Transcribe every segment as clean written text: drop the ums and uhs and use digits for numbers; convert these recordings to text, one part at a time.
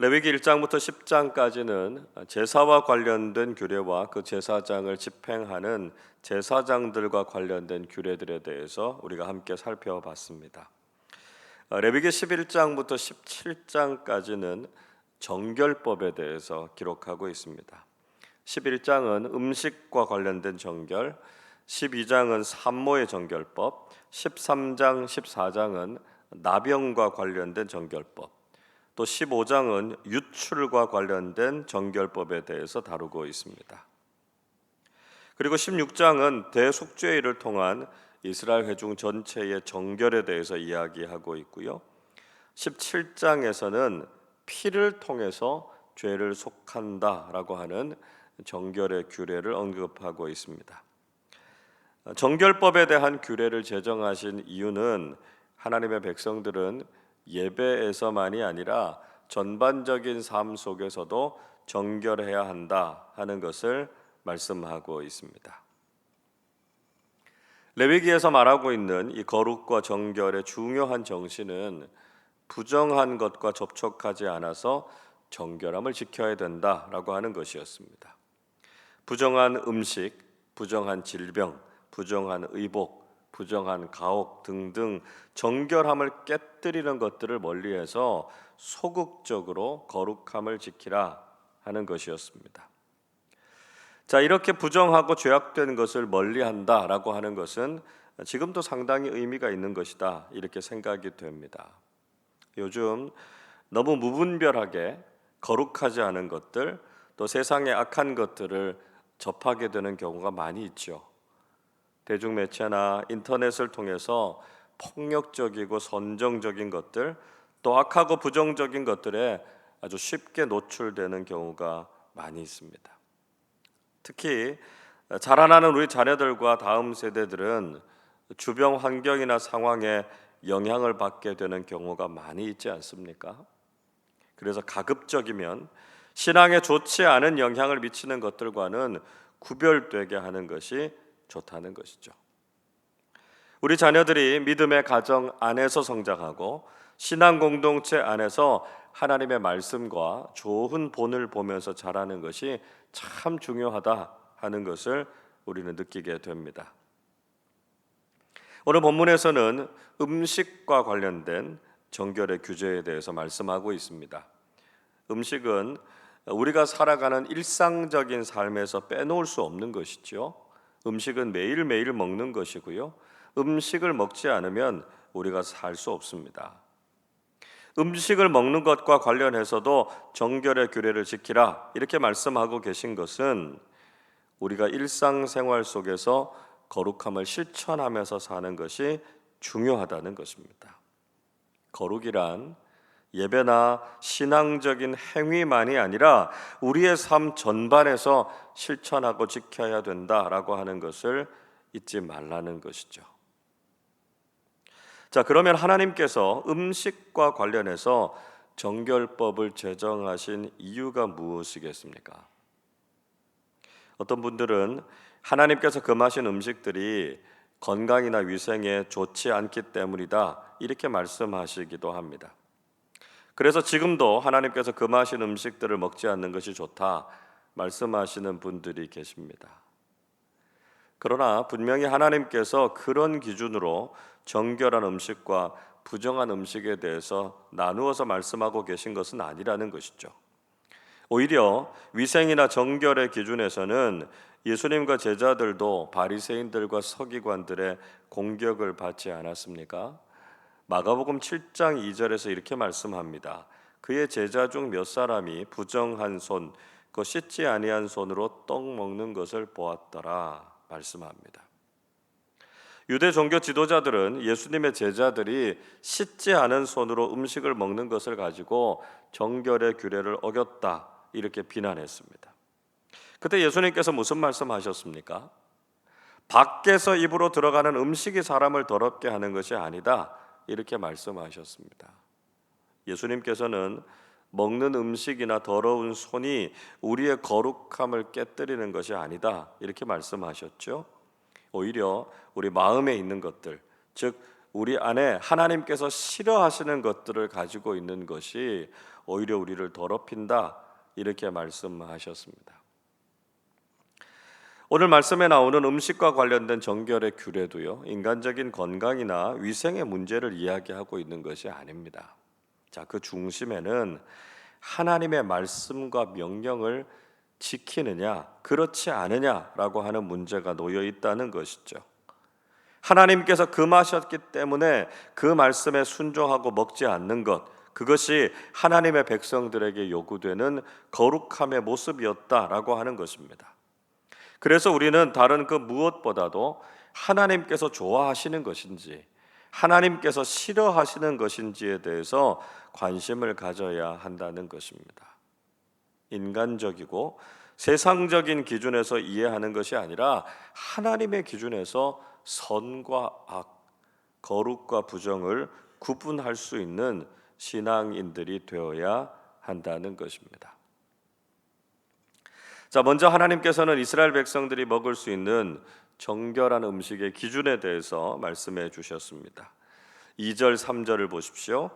레위기 1장부터 10장까지는 제사와 관련된 규례와 그 제사장을 집행하는 제사장들과 관련된 규례들에 대해서 우리가 함께 살펴봤습니다. 레위기 11장부터 17장까지는 정결법에 대해서 기록하고 있습니다. 11장은 음식과 관련된 정결, 12장은 산모의 정결법, 13장, 14장은 나병과 관련된 정결법, 또 15장은 유출과 관련된 정결법에 대해서 다루고 있습니다. 그리고 16장은 대속죄일을 통한 이스라엘 회중 전체의 정결에 대해서 이야기하고 있고요. 17장에서는 피를 통해서 죄를 속한다라고 하는 정결의 규례를 언급하고 있습니다. 정결법에 대한 규례를 제정하신 이유는 하나님의 백성들은 예배에서만이 아니라 전반적인 삶 속에서도 정결해야 한다 하는 것을 말씀하고 있습니다. 레위기에서 말하고 있는 이 거룩과 정결의 중요한 정신은 부정한 것과 접촉하지 않아서 정결함을 지켜야 된다라고 하는 것이었습니다. 부정한 음식, 부정한 질병, 부정한 의복, 부정한 가혹 등등 정결함을 깨뜨리는 것들을 멀리해서 소극적으로 거룩함을 지키라 하는 것이었습니다. 자, 이렇게 부정하고 죄악된 것을 멀리한다라고 하는 것은 지금도 상당히 의미가 있는 것이다 이렇게 생각이 됩니다. 요즘 너무 무분별하게 거룩하지 않은 것들, 또 세상의 악한 것들을 접하게 되는 경우가 많이 있죠. 대중매체나 인터넷을 통해서 폭력적이고 선정적인 것들, 또 악하고 부정적인 것들에 아주 쉽게 노출되는 경우가 많이 있습니다. 특히 자라나는 우리 자녀들과 다음 세대들은 주변 환경이나 상황에 영향을 받게 되는 경우가 많이 있지 않습니까? 그래서 가급적이면 신앙에 좋지 않은 영향을 미치는 것들과는 구별되게 하는 것이 좋다는 것이죠. 우리 자녀들이 믿음의 가정 안에서 성장하고 신앙 공동체 안에서 하나님의 말씀과 좋은 본을 보면서 자라는 것이 참 중요하다 하는 것을 우리는 느끼게 됩니다. 오늘 본문에서는 음식과 관련된 정결의 규제에 대해서 말씀하고 있습니다. 음식은 우리가 살아가는 일상적인 삶에서 빼놓을 수 없는 것이죠. 음식은 매일매일 먹는 것이고요. 음식을 먹지 않으면 우리가 살 수 없습니다. 음식을 먹는 것과 관련해서도 정결의 규례를 지키라 이렇게 말씀하고 계신 것은 우리가 일상생활 속에서 거룩함을 실천하면서 사는 것이 중요하다는 것입니다. 거룩이란 예배나 신앙적인 행위만이 아니라 우리의 삶 전반에서 실천하고 지켜야 된다라고 하는 것을 잊지 말라는 것이죠. 자, 그러면 하나님께서 음식과 관련해서 정결법을 제정하신 이유가 무엇이겠습니까? 어떤 분들은 하나님께서 금하신 음식들이 건강이나 위생에 좋지 않기 때문이다 이렇게 말씀하시기도 합니다. 그래서 지금도 하나님께서 금하신 음식들을 먹지 않는 것이 좋다 말씀하시는 분들이 계십니다. 그러나 분명히 하나님께서 그런 기준으로 정결한 음식과 부정한 음식에 대해서 나누어서 말씀하고 계신 것은 아니라는 것이죠. 오히려 위생이나 정결의 기준에서는 예수님과 제자들도 바리새인들과 서기관들의 공격을 받지 않았습니까? 마가복음 7장 2절에서 이렇게 말씀합니다. 그의 제자 중 몇 사람이 부정한 손, 그 씻지 아니한 손으로 떡 먹는 것을 보았더라 말씀합니다. 유대 종교 지도자들은 예수님의 제자들이 씻지 않은 손으로 음식을 먹는 것을 가지고 정결의 규례를 어겼다 이렇게 비난했습니다. 그때 예수님께서 무슨 말씀하셨습니까? 밖에서 입으로 들어가는 음식이 사람을 더럽게 하는 것이 아니다 이렇게 말씀하셨습니다. 예수님께서는 먹는 음식이나 더러운 손이 우리의 거룩함을 깨뜨리는 것이 아니다 이렇게 말씀하셨죠. 오히려 우리 마음에 있는 것들, 즉 우리 안에 하나님께서 싫어하시는 것들을 가지고 있는 것이 오히려 우리를 더럽힌다, 이렇게 말씀하셨습니다. 오늘 말씀에 나오는 음식과 관련된 정결의 규례도요, 인간적인 건강이나 위생의 문제를 이야기하고 있는 것이 아닙니다. 자, 그 중심에는 하나님의 말씀과 명령을 지키느냐, 그렇지 않으냐라고 하는 문제가 놓여 있다는 것이죠. 하나님께서 금하셨기 때문에 그 말씀에 순종하고 먹지 않는 것, 그것이 하나님의 백성들에게 요구되는 거룩함의 모습이었다라고 하는 것입니다. 그래서 우리는 다른 그 무엇보다도 하나님께서 좋아하시는 것인지, 하나님께서 싫어하시는 것인지에 대해서 관심을 가져야 한다는 것입니다. 인간적이고 세상적인 기준에서 이해하는 것이 아니라 하나님의 기준에서 선과 악, 거룩과 부정을 구분할 수 있는 신앙인들이 되어야 한다는 것입니다. 자, 먼저 하나님께서는 이스라엘 백성들이 먹을 수 있는 정결한 음식의 기준에 대해서 말씀해 주셨습니다. 2절, 3절을 보십시오.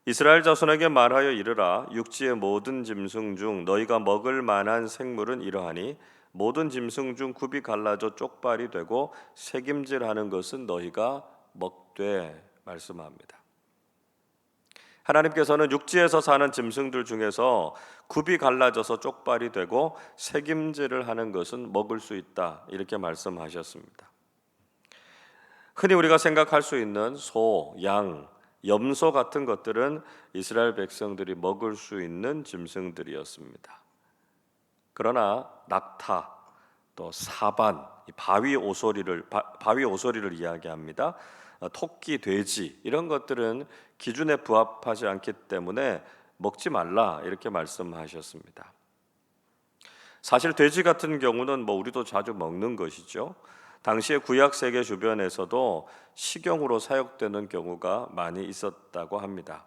이스라엘 자손에게 말하여 이르라. 육지의 모든 짐승 중 너희가 먹을 만한 생물은 이러하니 모든 짐승 중 굽이 갈라져 쪽발이 되고 새김질하는 것은 너희가 먹되, 말씀합니다. 하나님께서는 육지에서 사는 짐승들 중에서 굽이 갈라져서 쪽발이 되고 새김질을 하는 것은 먹을 수 있다, 이렇게 말씀하셨습니다. 흔히 우리가 생각할 수 있는 소, 양, 염소 같은 것들은 이스라엘 백성들이 먹을 수 있는 짐승들이었습니다. 그러나 낙타, 또 사반, 바위 오소리를 이야기합니다. 토끼, 돼지, 이런 것들은 기준에 부합하지 않기 때문에 먹지 말라, 이렇게 말씀하셨습니다. 사실 돼지 같은 경우는 우리도 자주 먹는 것이죠. 당시의 구약 세계 주변에서도 식용으로 사육되는 경우가 많이 있었다고 합니다.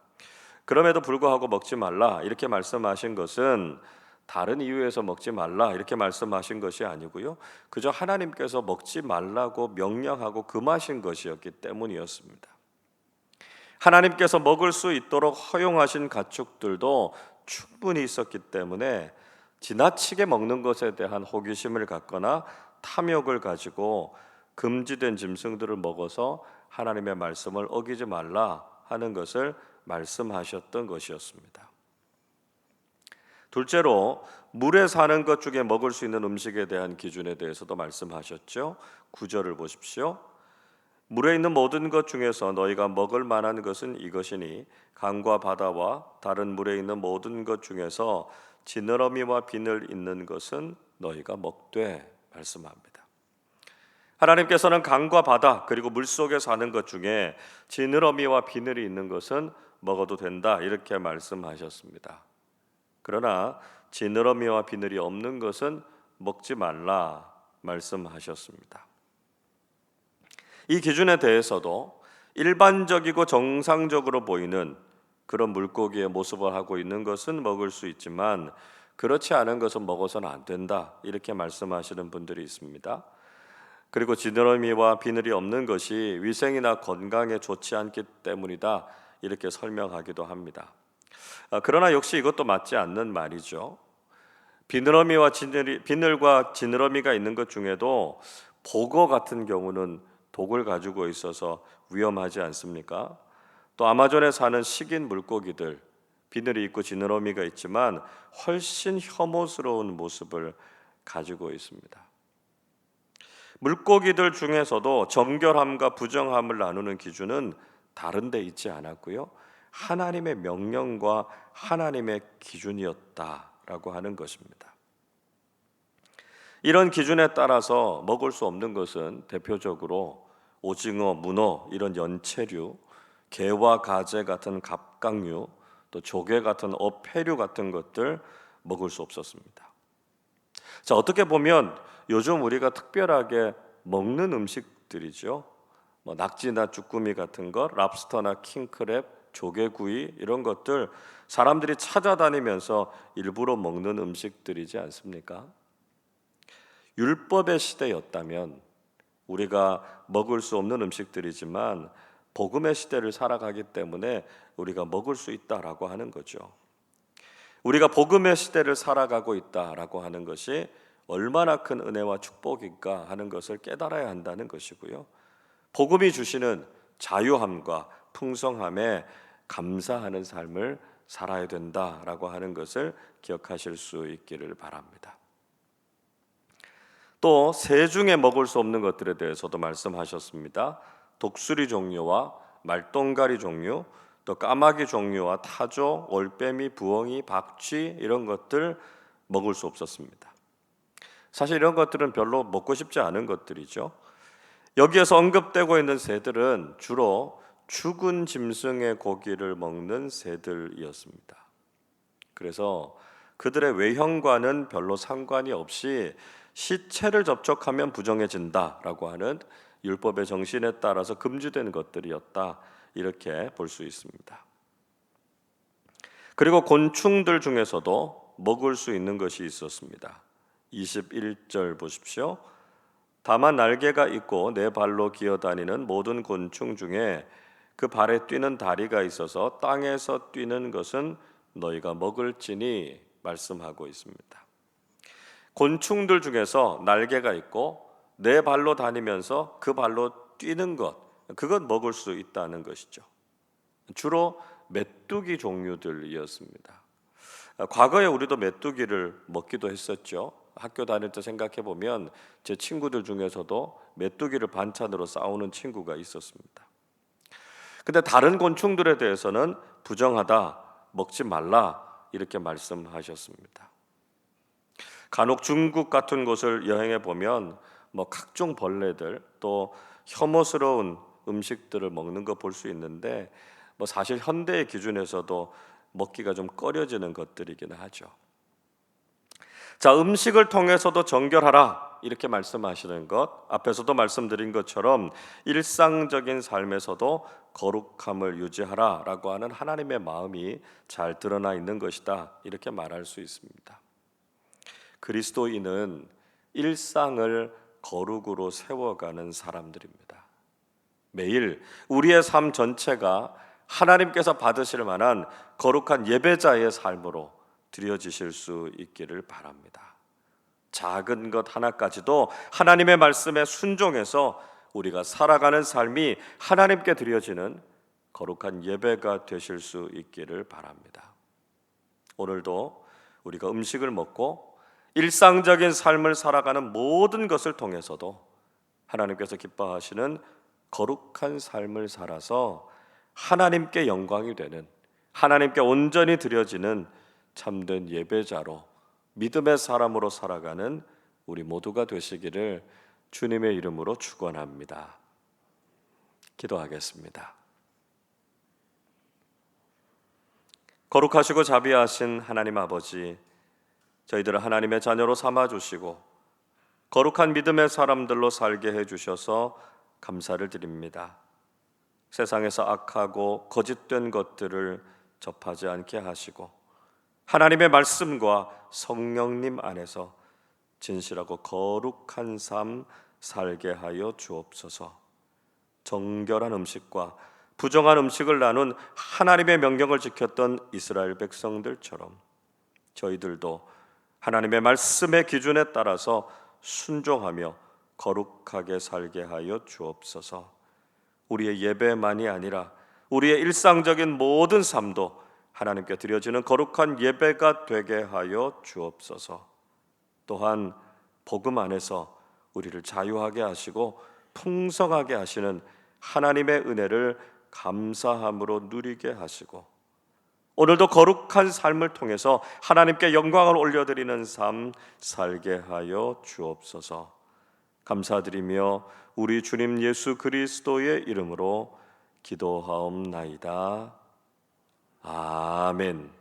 그럼에도 불구하고 먹지 말라, 이렇게 말씀하신 것은 다른 이유에서 먹지 말라, 이렇게 말씀하신 것이 아니고요, 그저 하나님께서 먹지 말라고 명령하고 금하신 것이었기 때문이었습니다. 하나님께서 먹을 수 있도록 허용하신 가축들도 충분히 있었기 때문에 지나치게 먹는 것에 대한 호기심을 갖거나 탐욕을 가지고 금지된 짐승들을 먹어서 하나님의 말씀을 어기지 말라 하는 것을 말씀하셨던 것이었습니다. 둘째로, 물에 사는 것 중에 먹을 수 있는 음식에 대한 기준에 대해서도 말씀하셨죠. 9절을 보십시오. 물에 있는 모든 것 중에서 너희가 먹을 만한 것은 이것이니 강과 바다와 다른 물에 있는 모든 것 중에서 지느러미와 비늘 있는 것은 너희가 먹되, 말씀합니다. 하나님께서는 강과 바다 그리고 물속에 사는 것 중에 지느러미와 비늘이 있는 것은 먹어도 된다, 이렇게 말씀하셨습니다. 그러나 지느러미와 비늘이 없는 것은 먹지 말라, 말씀하셨습니다. 이 기준에 대해서도 일반적이고 정상적으로 보이는 그런 물고기의 모습을 하고 있는 것은 먹을 수 있지만 그렇지 않은 것은 먹어서는 안 된다, 이렇게 말씀하시는 분들이 있습니다. 그리고 지느러미와 비늘이 없는 것이 위생이나 건강에 좋지 않기 때문이다, 이렇게 설명하기도 합니다. 그러나 역시 이것도 맞지 않는 말이죠. 비늘과 지느러미가 있는 것 중에도 보거 같은 경우는 독을 가지고 있어서 위험하지 않습니까? 또 아마존에 사는 식인 물고기들, 비늘이 있고 지느러미가 있지만 훨씬 혐오스러운 모습을 가지고 있습니다. 물고기들 중에서도 정결함과 부정함을 나누는 기준은 다른 데 있지 않았고요, 하나님의 명령과 하나님의 기준이었다라고 하는 것입니다. 이런 기준에 따라서 먹을 수 없는 것은 대표적으로 오징어, 문어, 이런 연체류, 게와 가재 같은 갑각류, 또 조개 같은 어패류 같은 것들 먹을 수 없었습니다. 자, 어떻게 보면 요즘 우리가 특별하게 먹는 음식들이죠. 낙지나 쭈꾸미 같은 것, 랍스터나 킹크랩, 조개구이, 이런 것들 사람들이 찾아다니면서 일부러 먹는 음식들이지 않습니까? 율법의 시대였다면 우리가 먹을 수 없는 음식들이지만 복음의 시대를 살아가기 때문에 우리가 먹을 수 있다라고 하는 거죠. 우리가 복음의 시대를 살아가고 있다라고 하는 것이 얼마나 큰 은혜와 축복인가 하는 것을 깨달아야 한다는 것이고요. 복음이 주시는 자유함과 풍성함에 감사하는 삶을 살아야 된다라고 하는 것을 기억하실 수 있기를 바랍니다. 또 새 중에 먹을 수 없는 것들에 대해서도 말씀하셨습니다. 독수리 종류와 말똥가리 종류, 또 까마귀 종류와 타조, 올빼미, 부엉이, 박쥐 이런 것들 먹을 수 없었습니다. 사실 이런 것들은 별로 먹고 싶지 않은 것들이죠. 여기에서 언급되고 있는 새들은 주로 죽은 짐승의 고기를 먹는 새들이었습니다. 그래서 그들의 외형과는 별로 상관이 없이 시체를 접촉하면 부정해진다라고 하는 율법의 정신에 따라서 금지된 것들이었다, 이렇게 볼 수 있습니다. 그리고 곤충들 중에서도 먹을 수 있는 것이 있었습니다. 21절 보십시오. 다만 날개가 있고 네 발로 기어다니는 모든 곤충 중에 그 발에 뛰는 다리가 있어서 땅에서 뛰는 것은 너희가 먹을지니 말씀하고 있습니다. 곤충들 중에서 날개가 있고 네 발로 다니면서 그 발로 뛰는 것, 그건 먹을 수 있다는 것이죠. 주로 메뚜기 종류들이었습니다. 과거에 우리도 메뚜기를 먹기도 했었죠. 학교 다닐 때 생각해 보면 제 친구들 중에서도 메뚜기를 반찬으로 싸우는 친구가 있었습니다. 근데 다른 곤충들에 대해서는 부정하다, 먹지 말라 이렇게 말씀하셨습니다. 간혹 중국 같은 곳을 여행해 보면 각종 벌레들, 또 혐오스러운 음식들을 먹는 거 볼 수 있는데 사실 현대의 기준에서도 먹기가 좀 꺼려지는 것들이긴 하죠. 자, 음식을 통해서도 정결하라 이렇게 말씀하시는 것, 앞에서도 말씀드린 것처럼 일상적인 삶에서도 거룩함을 유지하라라고 하는 하나님의 마음이 잘 드러나 있는 것이다, 이렇게 말할 수 있습니다. 그리스도인은 일상을 거룩으로 세워가는 사람들입니다. 매일 우리의 삶 전체가 하나님께서 받으실 만한 거룩한 예배자의 삶으로 드려지실 수 있기를 바랍니다. 작은 것 하나까지도 하나님의 말씀에 순종해서 우리가 살아가는 삶이 하나님께 드려지는 거룩한 예배가 되실 수 있기를 바랍니다. 오늘도 우리가 음식을 먹고 일상적인 삶을 살아가는 모든 것을 통해서도 하나님께서 기뻐하시는 거룩한 삶을 살아서 하나님께 영광이 되는, 하나님께 온전히 드려지는 참된 예배자로, 믿음의 사람으로 살아가는 우리 모두가 되시기를 주님의 이름으로 축원합니다. 기도하겠습니다. 거룩하시고 자비하신 하나님 아버지, 저희들을 하나님의 자녀로 삼아주시고 거룩한 믿음의 사람들로 살게 해주셔서 감사를 드립니다. 세상에서 악하고 거짓된 것들을 접하지 않게 하시고 하나님의 말씀과 성령님 안에서 진실하고 거룩한 삶 살게 하여 주옵소서. 정결한 음식과 부정한 음식을 나눈 하나님의 명령을 지켰던 이스라엘 백성들처럼 저희들도 하나님의 말씀의 기준에 따라서 순종하며 거룩하게 살게 하여 주옵소서. 우리의 예배만이 아니라 우리의 일상적인 모든 삶도 하나님께 드려지는 거룩한 예배가 되게 하여 주옵소서. 또한 복음 안에서 우리를 자유하게 하시고 풍성하게 하시는 하나님의 은혜를 감사함으로 누리게 하시고 오늘도 거룩한 삶을 통해서 하나님께 영광을 올려드리는 삶 살게 하여 주옵소서. 감사드리며 우리 주님 예수 그리스도의 이름으로 기도하옵나이다. 아멘.